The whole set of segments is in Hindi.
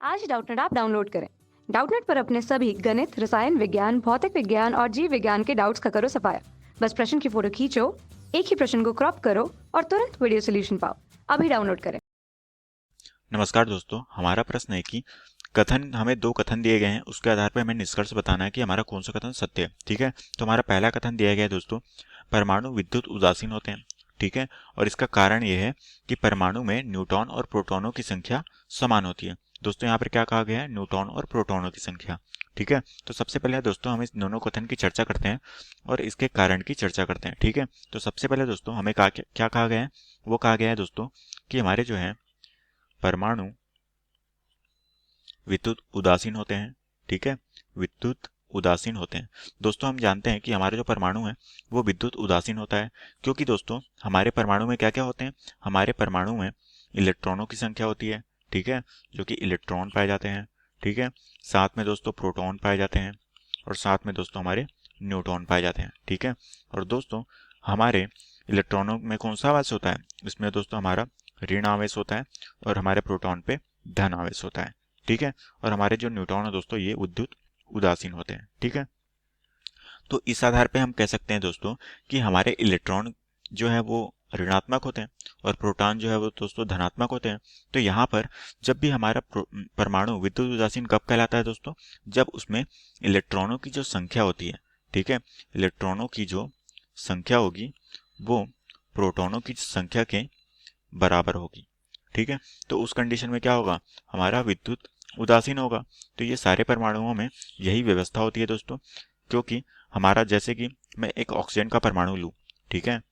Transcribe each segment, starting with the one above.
आज डाउटनेट ऐप डाउनलोड करें। डाउटनेट पर अपने सभी गणित, रसायन विज्ञान, भौतिक विज्ञान और जीव विज्ञान के डाउट्स का करो सफाया। बस प्रश्न की फोटो खींचो, एक ही प्रश्न को क्रॉप करो और तुरंत वीडियो सोल्यूशन पाओ। अभी डाउनलोड करें। नमस्कार दोस्तों, हमारा प्रश्न है कि कथन हमें दो कथन दिए गए हैं, उसके आधार पर हमें निष्कर्ष बताना है कि हमारा कौन सा कथन सत्य है। ठीक है, तो हमारा पहला कथन दिया गया है दोस्तों, परमाणु विद्युत उदासीन होते हैं। ठीक है, और इसका कारण यह है कि परमाणु में न्यूट्रॉन और प्रोटॉनों की संख्या समान होती है। दोस्तों यहाँ पर क्या कहा गया है? न्यूट्रॉन और प्रोटॉनों की संख्या। ठीक है, तो सबसे पहले दोस्तों हम इस दोनों कथन की चर्चा करते हैं और इसके कारण की चर्चा करते हैं। ठीक है, तो सबसे पहले दोस्तों हमें क्या कहा गया है? वो कहा गया है दोस्तों कि हमारे जो है परमाणु विद्युत उदासीन होते हैं। ठीक है, विद्युत उदासीन होते हैं। दोस्तों हम जानते हैं कि हमारे जो परमाणु है वो विद्युत उदासीन होता है, क्योंकि दोस्तों हमारे परमाणु में क्या क्या होते हैं? हमारे परमाणु में इलेक्ट्रॉनों की संख्या होती है। ठीक है, जो कि इलेक्ट्रॉन पाए जाते हैं। ठीक है, साथ में दोस्तों प्रोटॉन पाए जाते हैं और साथ में दोस्तों हमारे न्यूट्रॉन पाए जाते हैं। ठीक है, और दोस्तों हमारे इलेक्ट्रॉनों में कौन सा आवेश होता है? इसमें दोस्तों हमारा ऋण आवेश होता है और हमारे प्रोटॉन पे धन आवेश होता है। ठीक है, और हमारे जो न्यूट्रॉन है दोस्तों ये विद्युत उदासीन होते हैं। ठीक है, तो इस आधार पे हम कह सकते हैं दोस्तों कि हमारे इलेक्ट्रॉन जो है वो ऋणात्मक होते हैं और प्रोटॉन जो है वो दोस्तों धनात्मक होते हैं। तो यहाँ पर जब भी हमारा परमाणु विद्युत उदासीन कब कहलाता है दोस्तों? जब उसमें इलेक्ट्रॉनों की जो संख्या होती है, ठीक है, इलेक्ट्रॉनों की जो संख्या होगी वो प्रोटॉनों की संख्या के बराबर होगी। ठीक है, तो उस कंडीशन में क्या होगा? हमारा विद्युत उदासीन होगा। तो ये सारे परमाणुओं में यही व्यवस्था होती है दोस्तों, क्योंकि हमारा जैसे कि मैं एक ऑक्सीजन का परमाणु लूं, ठीक है,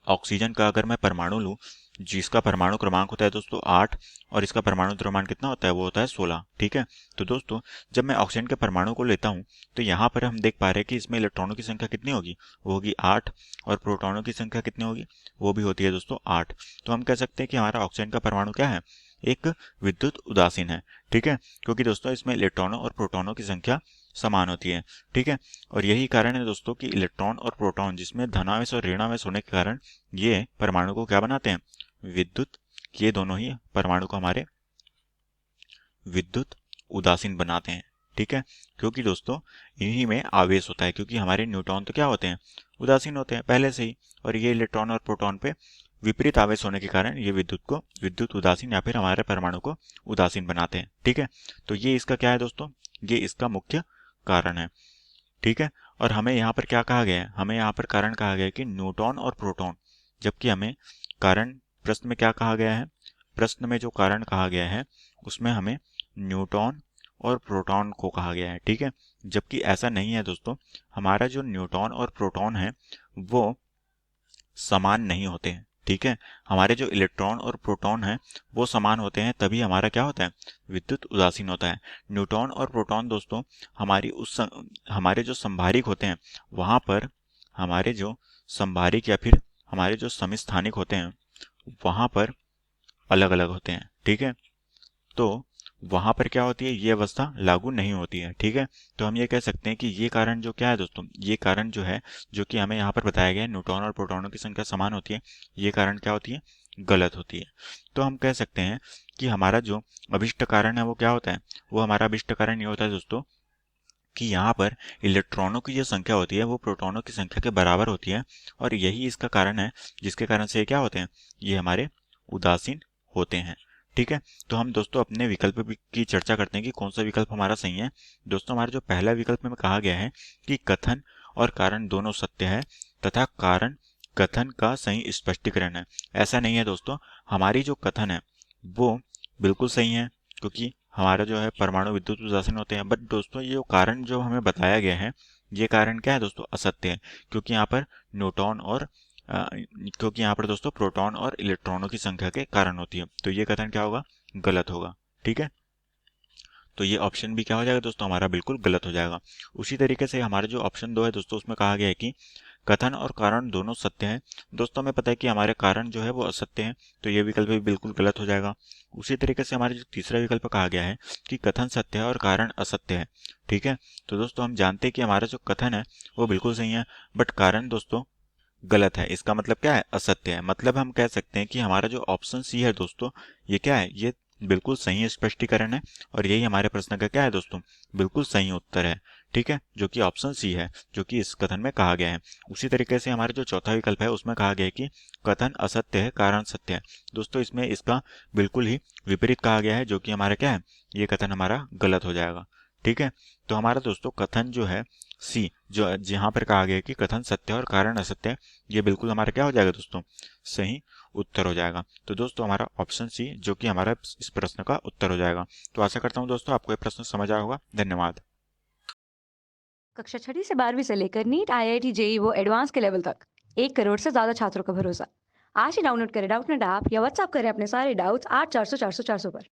ऑक्सीजन का अगर मैं परमाणु लूं जिसका परमाणु क्रमांक होता है दोस्तों 8 और इसका परमाणु द्रव्यमान कितना होता है? वो होता है 16। ठीक है, तो दोस्तों जब मैं ऑक्सीजन के परमाणु को लेता हूं तो यहाँ पर हम देख पा रहे हैं कि इसमें इलेक्ट्रॉनों की संख्या कितनी होगी? वो होगी 8 और प्रोटॉनों की संख्या कितनी होगी? वो भी होती है दोस्तों 8। तो हम कह सकते हैं कि हमारा ऑक्सीजन का परमाणु क्या है? एक विद्युत उदासीन है। ठीक है, क्योंकि दोस्तों इसमें इलेक्ट्रॉनों और प्रोटॉनों की संख्या समान होती है। ठीक है, और यही कारण है दोस्तों कि इलेक्ट्रॉन और प्रोटॉन जिसमें धनावेश और ऋणावेश होने के कारण ये परमाणु को क्या बनाते हैं? विद्युत। ये दोनों ही परमाणु को हमारे विद्युत उदासीन बनाते हैं। ठीक है, क्योंकि दोस्तों इन्हीं में आवेश होता है, क्योंकि हमारे न्यूट्रॉन तो क्या होते हैं? उदासीन होते हैं पहले से ही, और ये इलेक्ट्रॉन और प्रोटॉन पे विपरीत आवेश होने के कारण ये विद्युत उदासीन या फिर हमारे परमाणु को उदासीन बनाते हैं। ठीक है, तो ये इसका क्या है दोस्तों? ये इसका मुख्य कारण है। ठीक है, और हमें यहाँ पर क्या कहा गया है? हमें यहाँ पर कारण कहा गया है कि न्यूट्रॉन और प्रोटॉन, जबकि हमें कारण प्रश्न में क्या कहा गया है? प्रश्न में जो कारण कहा गया है उसमें हमें न्यूट्रॉन और प्रोटॉन को कहा गया है। ठीक है, जबकि ऐसा नहीं है दोस्तों, हमारा जो न्यूट्रॉन और प्रोटॉन है वो समान नहीं होते हैं। ठीक है, हमारे जो इलेक्ट्रॉन और प्रोटॉन है वो समान होते हैं, तभी हमारा क्या होता है? विद्युत उदासीन होता है। न्यूट्रॉन और प्रोटॉन दोस्तों हमारे जो संभारिक होते हैं वहां पर हमारे जो संभारिक या फिर हमारे जो समस्थानिक होते हैं वहां पर अलग अलग होते हैं। ठीक है, तो वहां पर क्या होती है? ये अवस्था लागू नहीं होती है। ठीक है, तो हम ये कह सकते हैं कि ये कारण जो क्या है दोस्तों, ये कारण जो है जो कि हमें यहाँ पर बताया गया है न्यूट्रॉन और प्रोटॉनों की संख्या समान होती है, ये कारण क्या होती है? गलत होती है। तो हम कह सकते हैं कि हमारा जो अभिष्ट कारण है वो क्या होता है? वो हमारा अभिष्ट कारण ये होता है दोस्तों कि यहाँ पर इलेक्ट्रॉनों की जो संख्या होती है वो प्रोटॉनों की संख्या के बराबर होती है, और यही इसका कारण है जिसके कारण से ये क्या होते हैं? ये हमारे उदासीन होते हैं। ठीक है, तो हम दोस्तों अपने विकल्प की चर्चा करते हैं कि कौन सा विकल्प हमारा सही है। दोस्तों हमारा जो पहला विकल्प में कहा गया है कि कथन और कारण दोनों सत्य है तथा कारण कथन का सही स्पष्टीकरण है। ऐसा नहीं है दोस्तों, हमारी जो कथन है वो बिल्कुल सही है, क्योंकि हमारा जो है परमाणु विद्युत उदासीन होते हैं। बट दोस्तों ये जो कारण जो हमें बताया गया है ये कारण क्या है दोस्तों? असत्य है, क्योंकि यहाँ पर न्यूट्रॉन और क्योंकि यहाँ पर दोस्तों प्रोटॉन और इलेक्ट्रॉनों की संख्या के कारण होती है। तो ये कथन क्या होगा? गलत होगा। ठीक है, तो ये ऑप्शन भी क्या हो जाएगा दोस्तों? हमारा बिल्कुल गलत हो जाएगा। उसी तरीके से हमारा जो ऑप्शन 2 है दोस्तों उसमें कहा गया है कि कथन और कारण दोनों सत्य हैं। दोस्तों हमें पता है कि हमारे कारण जो है वो असत्य हैं, तो ये विकल्प भी बिल्कुल गलत हो जाएगा। उसी तरीके से हमारे जो तीसरा विकल्प कहा गया है कि कथन सत्य है और कारण असत्य है। ठीक है, तो दोस्तों हम जानते हैं कि हमारा जो कथन है वो बिल्कुल सही है, बट कारण दोस्तों गलत है। इसका मतलब क्या है? असत्य है। मतलब हम कह सकते हैं कि हमारा जो ऑप्शन सी है दोस्तों ये क्या है? ये बिल्कुल सही स्पष्टीकरण है और यही हमारे प्रश्न का क्या है दोस्तों, बिल्कुल सही उत्तर है। ठीक है, जो कि ऑप्शन सी है, जो कि इस कथन में कहा गया है। उसी तरीके से हमारा जो चौथा विकल्प है उसमें कहा गया है कि कथन असत्य है, कारण सत्य है। दोस्तों इसमें इसका बिल्कुल ही विपरीत कहा गया है, जो कि हमारा क्या है, ये कथन हमारा गलत हो जाएगा। ठीक है, तो हमारा दोस्तों कथन जो है सी, जो जहाँ पर कहा गया है कि कथन सत्य है और कारण असत्य है, ये बिल्कुल हमारा क्या हो जाएगा दोस्तों, सही उत्तर हो जाएगा। तो दोस्तों हमारा ऑप्शन सी जो कि हमारा इस प्रश्न का उत्तर हो जाएगा। तो आशा करता हूँ दोस्तों आपको ये प्रश्न समझ आया होगा। धन्यवाद। कक्षा 6ठी से 12वीं से लेकर नीट, आईआईटी, जेई वो एडवांस के लेवल तक 1 करोड़ से ज्यादा छात्रों का भरोसा। आज ही डाउनलोड करें डाउटनेट ऐप या व्हाट्सएप करें अपने सारे डाउट्स 8400 400 400 पर।